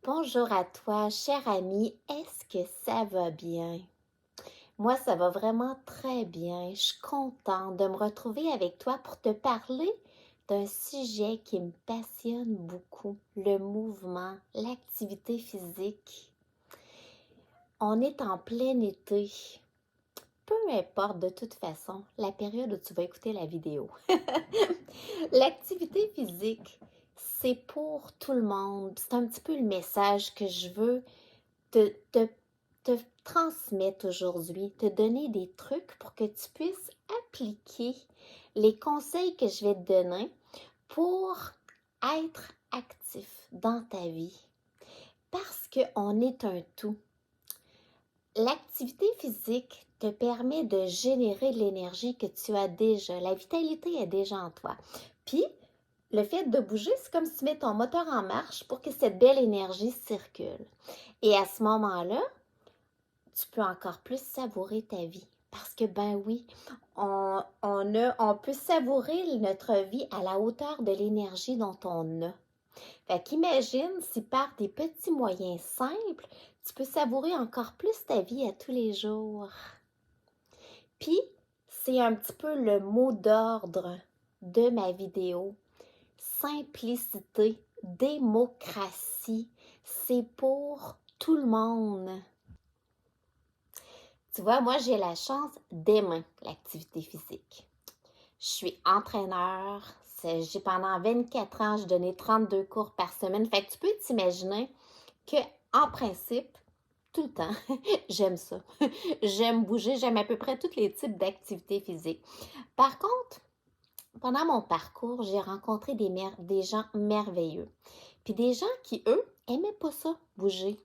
Bonjour à toi, cher ami. Est-ce que ça va bien? Moi, ça va vraiment très bien. Je suis contente de me retrouver avec toi pour te parler d'un sujet qui me passionne beaucoup, le mouvement, l'activité physique. On est en plein été. Peu importe de toute façon la période où tu vas écouter la vidéo. L'activité physique, c'est pour tout le monde. C'est un petit peu le message que je veux te transmettre aujourd'hui, te donner des trucs pour que tu puisses appliquer les conseils que je vais te donner pour être actif dans ta vie. Parce qu'on est un tout. L'activité physique te permet de générer de l'énergie que tu as déjà. La vitalité est déjà en toi. Puis, le fait de bouger, c'est comme si tu mets ton moteur en marche pour que cette belle énergie circule. Et à ce moment-là, tu peux encore plus savourer ta vie. Parce que, ben oui, on peut savourer notre vie à la hauteur de l'énergie dont on a. Fait qu'imagine si par des petits moyens simples, tu peux savourer encore plus ta vie à tous les jours. Puis, c'est un petit peu le mot d'ordre de ma vidéo. Simplicité, démocratie, c'est pour tout le monde. Tu vois, moi, j'ai la chance d'aimer l'activité physique. Je suis entraîneur. J'ai pendant 24 ans, je donnais 32 cours par semaine. Fait que tu peux t'imaginer que, en principe, tout le temps, j'aime ça. J'aime bouger, j'aime à peu près tous les types d'activités physiques. Par contre, pendant mon parcours, j'ai rencontré des gens merveilleux. Puis des gens qui, eux, aimaient pas ça, bouger.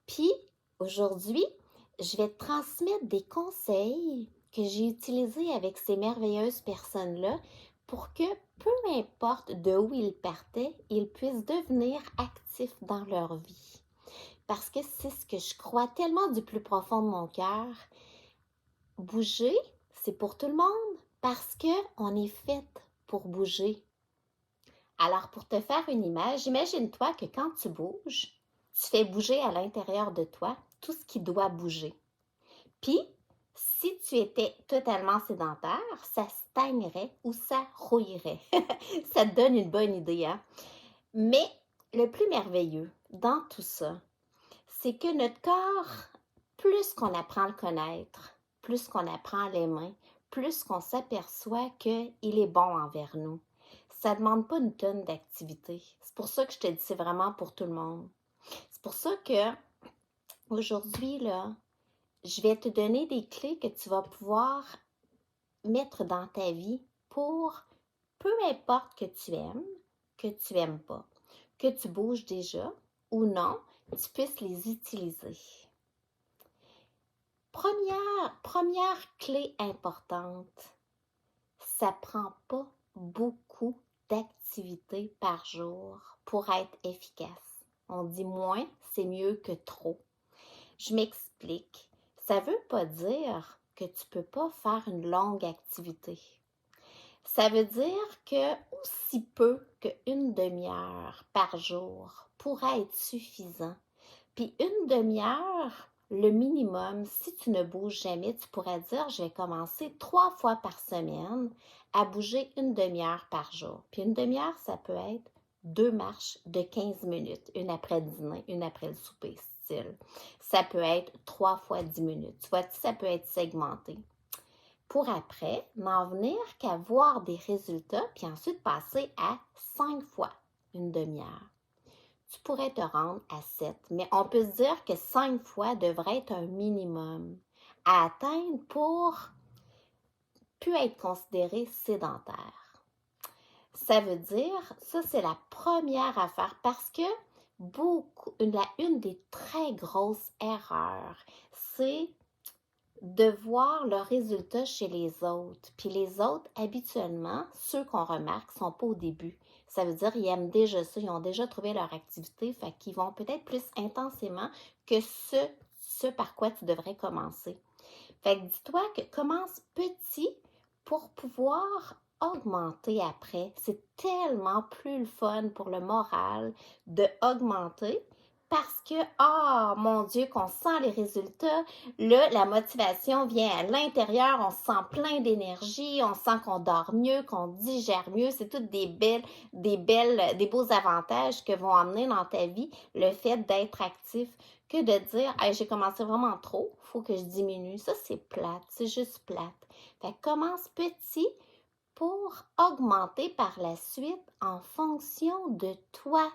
Puis, aujourd'hui, je vais te transmettre des conseils que j'ai utilisés avec ces merveilleuses personnes-là pour que, peu importe de où ils partaient, ils puissent devenir actifs dans leur vie. Parce que c'est ce que je crois tellement du plus profond de mon cœur. Bouger, c'est pour tout le monde parce qu'on est fait pour bouger. Alors, pour te faire une image, imagine-toi que quand tu bouges, tu fais bouger à l'intérieur de toi tout ce qui doit bouger. Puis, si tu étais totalement sédentaire, ça stagnerait ou ça rouillerait. Ça te donne une bonne idée, hein? Mais le plus merveilleux dans tout ça, c'est que notre corps, plus qu'on apprend à le connaître, plus qu'on apprend à l'aimer, plus qu'on s'aperçoit qu'il est bon envers nous. Ça ne demande pas une tonne d'activité. C'est pour ça que je te dis, c'est vraiment pour tout le monde. C'est pour ça que aujourd'hui, là, je vais te donner des clés que tu vas pouvoir mettre dans ta vie pour, peu importe que tu aimes pas, que tu bouges déjà ou non, tu puisses les utiliser. Première clé importante, ça prend pas beaucoup d'activités par jour pour être efficace. On dit moins, c'est mieux que trop. Je m'explique. Ça veut pas dire que tu peux pas faire une longue activité. Ça veut dire que aussi peu qu'une demi-heure par jour pourrait être suffisant. Puis une demi-heure, le minimum, si tu ne bouges jamais, tu pourrais dire, je vais commencer 3 fois par semaine à bouger une demi-heure par jour. Puis une demi-heure, ça peut être 2 marches de 15 minutes, une après le dîner, une après le souper, style. Ça peut être 3 fois 10 minutes. Tu vois, ça peut être segmenté. Pour après, n'en venir qu'à voir des résultats, puis ensuite passer à 5 fois une demi-heure. Tu pourrais te rendre à 7, mais on peut se dire que 5 fois devrait être un minimum à atteindre pour plus être considéré sédentaire. Ça veut dire, ça c'est la première affaire parce que une des très grosses erreurs, c'est de voir le résultat chez les autres. Puis les autres, habituellement, ceux qu'on remarque, ne sont pas au début. Ça veut dire qu'ils aiment déjà ça, ils ont déjà trouvé leur activité, fait qu'ils vont peut-être plus intensément que ce par quoi tu devrais commencer. Fait que dis-toi que commence petit pour pouvoir augmenter après. C'est tellement plus le fun pour le moral de augmenter parce que, ah, mon Dieu, qu'on sent les résultats. Là, la motivation vient à l'intérieur, on se sent plein d'énergie, on sent qu'on dort mieux, qu'on digère mieux. C'est toutes des beaux avantages que vont amener dans ta vie le fait d'être actif que de dire, hey, j'ai commencé vraiment trop, faut que je diminue. Ça, c'est plate, c'est juste plate. Fait que commence petit pour augmenter par la suite en fonction de toi,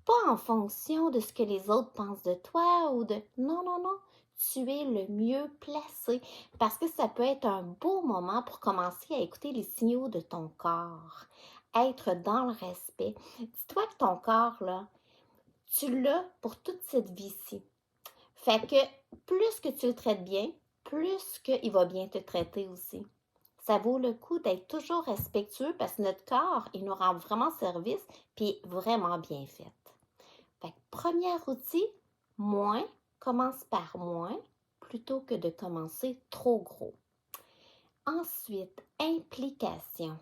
pas en fonction de ce que les autres pensent de toi ou de... Non, non, non, tu es le mieux placé parce que ça peut être un beau moment pour commencer à écouter les signaux de ton corps, être dans le respect. Dis-toi que ton corps, là, tu l'as pour toute cette vie-ci. Fait que plus que tu le traites bien, plus qu'il va bien te traiter aussi. Ça vaut le coup d'être toujours respectueux parce que notre corps, il nous rend vraiment service puis vraiment bien fait. Fait que premier outil, moins, commence par moins plutôt que de commencer trop gros. Ensuite, implication.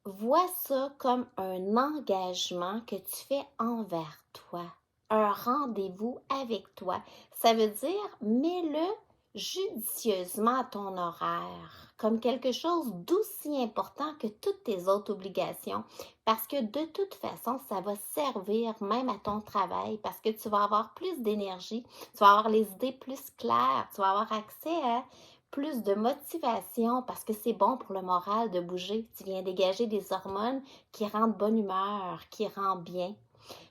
Vois ça comme un engagement que tu fais envers toi, un rendez-vous avec toi. Ça veut dire, mets-le judicieusement à ton horaire, comme quelque chose d'aussi important que toutes tes autres obligations, parce que de toute façon, ça va servir même à ton travail, parce que tu vas avoir plus d'énergie, tu vas avoir les idées plus claires, tu vas avoir accès à plus de motivation parce que c'est bon pour le moral de bouger. Tu viens dégager des hormones qui rendent bonne humeur, qui rendent bien.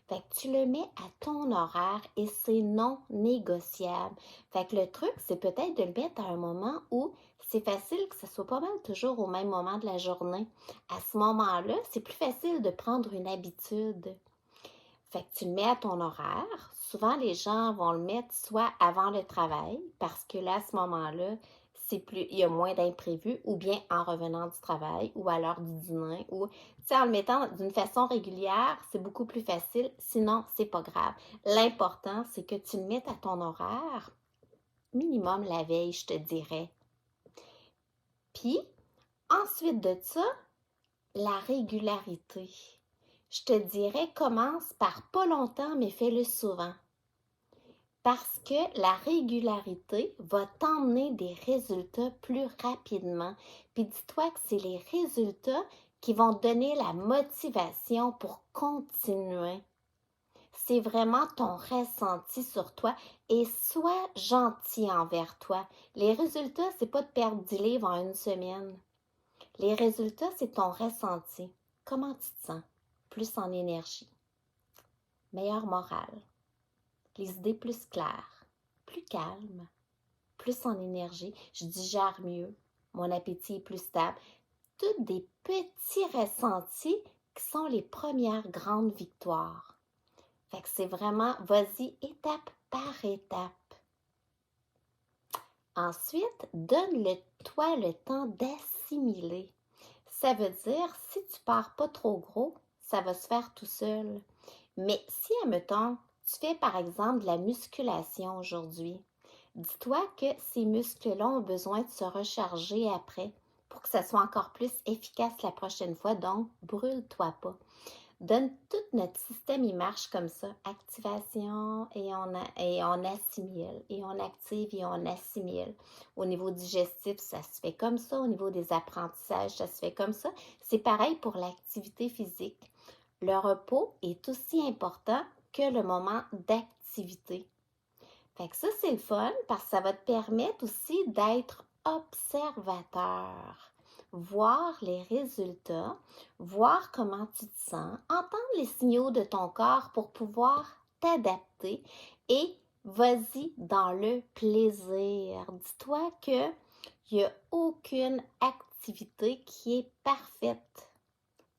Fait que tu le mets à ton horaire et c'est non négociable. Fait que le truc, c'est peut-être de le mettre à un moment où c'est facile que ce soit pas mal toujours au même moment de la journée. À ce moment-là, c'est plus facile de prendre une habitude. Fait que tu le mets à ton horaire. Souvent, les gens vont le mettre soit avant le travail, parce que là, à ce moment-là, il y a moins d'imprévus, ou bien en revenant du travail, ou à l'heure du dîner, ou, tu sais, en le mettant d'une façon régulière, c'est beaucoup plus facile. Sinon, c'est pas grave. L'important, c'est que tu le mettes à ton horaire, minimum la veille, je te dirais. Puis, ensuite de ça, la régularité. Je te dirais, commence par pas longtemps, mais fais-le souvent. Parce que la régularité va t'emmener des résultats plus rapidement. Puis dis-toi que c'est les résultats qui vont donner la motivation pour continuer. C'est vraiment ton ressenti sur toi et sois gentil envers toi. Les résultats, c'est pas de perdre 10 livres en une semaine. Les résultats, c'est ton ressenti. Comment tu te sens? Plus en énergie, meilleure morale, les idées plus claires, plus calme, plus en énergie, je digère mieux, mon appétit est plus stable. Toutes des petits ressentis qui sont les premières grandes victoires. Fait que c'est vraiment, vas-y étape par étape. Ensuite, donne-toi le temps d'assimiler. Ça veut dire, si tu pars pas trop gros, ça va se faire tout seul. Mais si, admettons, tu fais par exemple de la musculation aujourd'hui, dis-toi que ces muscles-là ont besoin de se recharger après pour que ça soit encore plus efficace la prochaine fois. Donc, brûle-toi pas. Tout notre système, il marche comme ça. Activation et on assimile. Et on active et on assimile. Au niveau digestif, ça se fait comme ça. Au niveau des apprentissages, ça se fait comme ça. C'est pareil pour l'activité physique. Le repos est aussi important que le moment d'activité. Fait que ça, c'est le fun parce que ça va te permettre aussi d'être observateur, voir les résultats, voir comment tu te sens, entendre les signaux de ton corps pour pouvoir t'adapter et vas-y dans le plaisir. Dis-toi qu'il n'y a aucune activité qui est parfaite.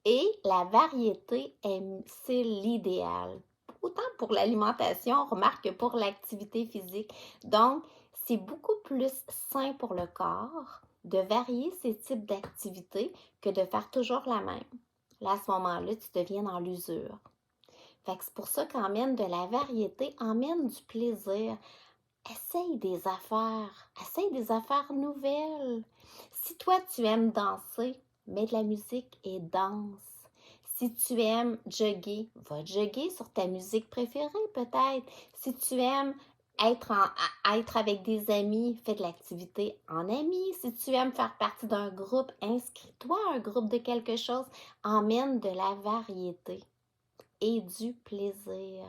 Et la variété, c'est l'idéal. Autant pour l'alimentation, remarque que pour l'activité physique. Donc, c'est beaucoup plus sain pour le corps de varier ces types d'activités que de faire toujours la même. Là, à ce moment-là, tu deviens dans l'usure. Fait que c'est pour ça qu'emmène de la variété, emmène du plaisir. Essaye des affaires nouvelles. Si toi, tu aimes danser, mets de la musique et danse. Si tu aimes jogger, va jogger sur ta musique préférée peut-être. Si tu aimes être avec des amis, fais de l'activité en amis. Si tu aimes faire partie d'un groupe, inscris-toi à un groupe de quelque chose. Emmène de la variété et du plaisir.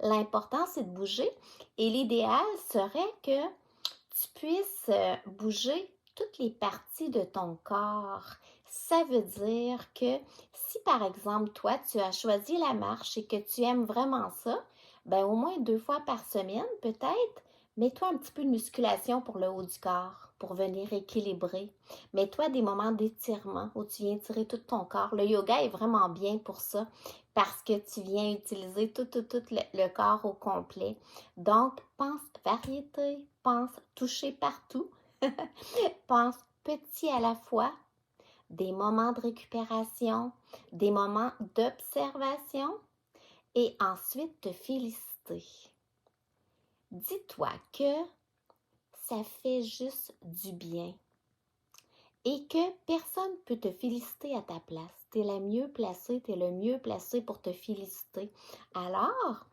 L'important, c'est de bouger et l'idéal serait que tu puisses bouger toutes les parties de ton corps. Ça veut dire que si par exemple, toi, tu as choisi la marche et que tu aimes vraiment ça, ben au moins 2 fois par semaine, peut-être, mets-toi un petit peu de musculation pour le haut du corps, pour venir équilibrer. Mets-toi des moments d'étirement où tu viens tirer tout ton corps. Le yoga est vraiment bien pour ça parce que tu viens utiliser tout le corps au complet. Donc, pense variété, pense toucher partout, pense petit à la fois, des moments de récupération, des moments d'observation et ensuite te féliciter. Dis-toi que ça fait juste du bien et que personne ne peut te féliciter à ta place. Tu es la mieux placée, tu es le mieux placé pour te féliciter. Alors,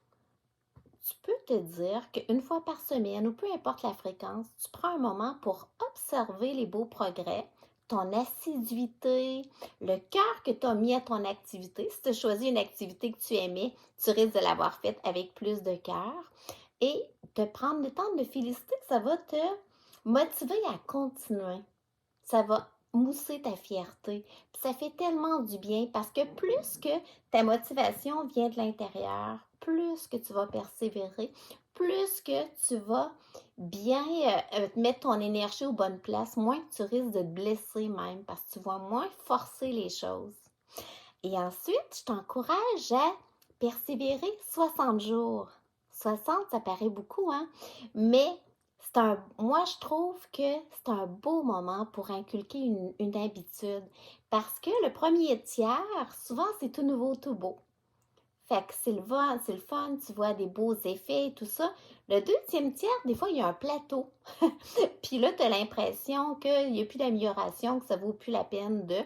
tu peux te dire qu'une fois par semaine, ou peu importe la fréquence, tu prends un moment pour observer les beaux progrès, ton assiduité, le cœur que tu as mis à ton activité. Si tu as choisi une activité que tu aimais, tu risques de l'avoir faite avec plus de cœur. Et te prendre le temps de féliciter, ça va te motiver à continuer. Ça va mousser ta fierté. Puis ça fait tellement du bien parce que plus que ta motivation vient de l'intérieur, plus que tu vas persévérer, plus que tu vas bien mettre ton énergie aux bonnes places, moins tu risques de te blesser même parce que tu vas moins forcer les choses. Et ensuite, je t'encourage à persévérer 60 jours. 60, ça paraît beaucoup, hein? Mais moi, je trouve que c'est un beau moment pour inculquer une habitude. Parce que le premier tiers, souvent, c'est tout nouveau, tout beau. Fait que c'est le fun, tu vois des beaux effets et tout ça. Le deuxième tiers, des fois, il y a un plateau. Puis là, tu as l'impression qu'il n'y a plus d'amélioration, que ça vaut plus la peine de.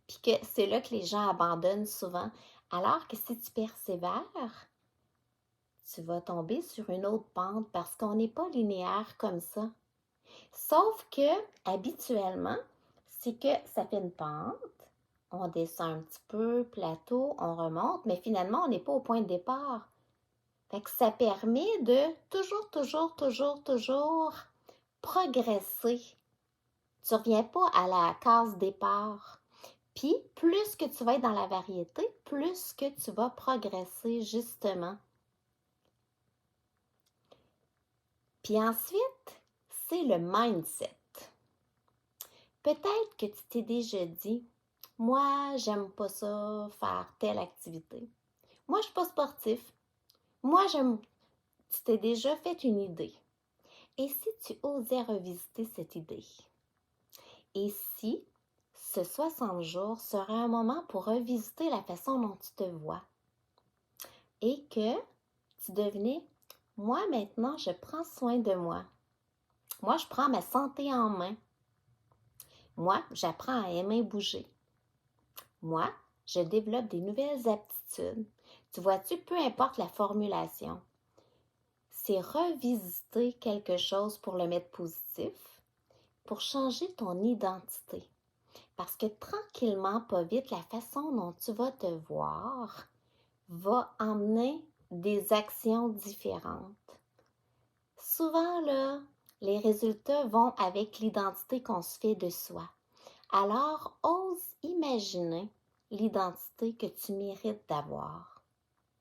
Puis que c'est là que les gens abandonnent souvent. Alors que si tu persévères, tu vas tomber sur une autre pente parce qu'on n'est pas linéaire comme ça. Sauf que, habituellement, c'est que ça fait une pente, on descend un petit peu, plateau, on remonte, mais finalement, on n'est pas au point de départ. Fait que ça permet de toujours progresser. Tu ne reviens pas à la case départ. Puis, plus que tu vas être dans la variété, plus que tu vas progresser, justement. Puis ensuite, c'est le mindset. Peut-être que tu t'es déjà dit, moi, j'aime pas ça, faire telle activité. Moi, je suis pas sportif. Moi, Tu t'es déjà fait une idée. Et si tu osais revisiter cette idée? Et si ce 60 jours serait un moment pour revisiter la façon dont tu te vois? Et que tu devenais, moi maintenant, je prends soin de moi. Moi, je prends ma santé en main. Moi, j'apprends à aimer bouger. Moi, je développe des nouvelles aptitudes. Tu vois-tu, peu importe la formulation, c'est revisiter quelque chose pour le mettre positif, pour changer ton identité. Parce que tranquillement, pas vite, la façon dont tu vas te voir va emmener des actions différentes. Souvent, là, les résultats vont avec l'identité qu'on se fait de soi. Alors, ose imaginer l'identité que tu mérites d'avoir,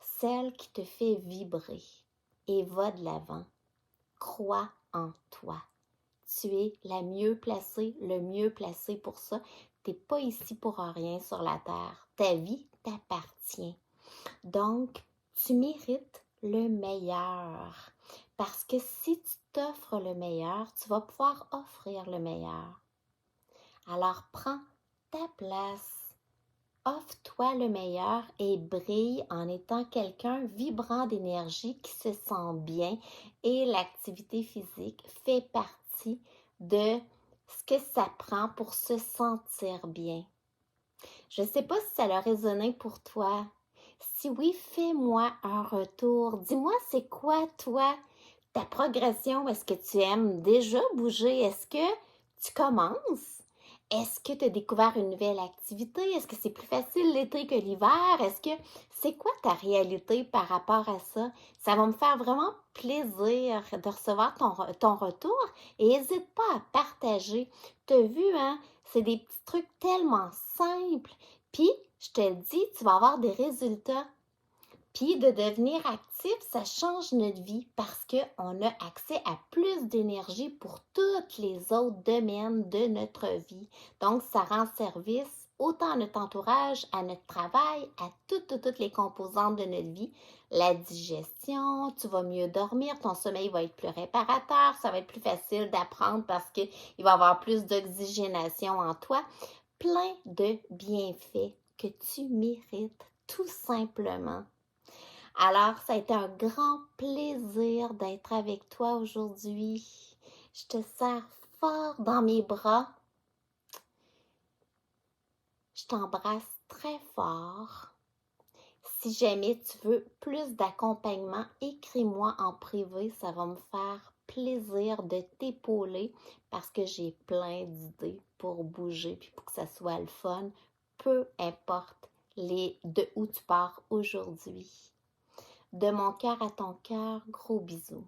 celle qui te fait vibrer et va de l'avant. Crois en toi. Tu es la mieux placée, le mieux placé pour ça. Tu n'es pas ici pour rien sur la terre. Ta vie t'appartient. Donc, tu mérites le meilleur. Parce que si tu t'offres le meilleur, tu vas pouvoir offrir le meilleur. Alors, prends ta place. Offre-toi le meilleur et brille en étant quelqu'un vibrant d'énergie qui se sent bien et l'activité physique fait partie de ce que ça prend pour se sentir bien. Je ne sais pas si ça a résonné pour toi. Si oui, fais-moi un retour. Dis-moi, c'est quoi, toi, ta progression? Est-ce que tu aimes déjà bouger? Est-ce que tu commences? Est-ce que tu as découvert une nouvelle activité? Est-ce que c'est plus facile l'été que l'hiver? Est-ce que c'est quoi ta réalité par rapport à ça? Ça va me faire vraiment plaisir de recevoir ton retour et n'hésite pas à partager. Tu as vu, hein? C'est des petits trucs tellement simples. Puis, je te le dis, tu vas avoir des résultats. Puis de devenir actif, ça change notre vie parce qu'on a accès à plus d'énergie pour tous les autres domaines de notre vie. Donc, ça rend service autant à notre entourage, à notre travail, à toutes les composantes de notre vie. La digestion, tu vas mieux dormir, ton sommeil va être plus réparateur, ça va être plus facile d'apprendre parce qu'il va y avoir plus d'oxygénation en toi. Plein de bienfaits que tu mérites tout simplement. Alors, ça a été un grand plaisir d'être avec toi aujourd'hui. Je te serre fort dans mes bras. Je t'embrasse très fort. Si jamais tu veux plus d'accompagnement, écris-moi en privé. Ça va me faire plaisir de t'épauler parce que j'ai plein d'idées pour bouger puis pour que ça soit le fun, peu importe de où tu pars aujourd'hui. De mon cœur à ton cœur, gros bisous.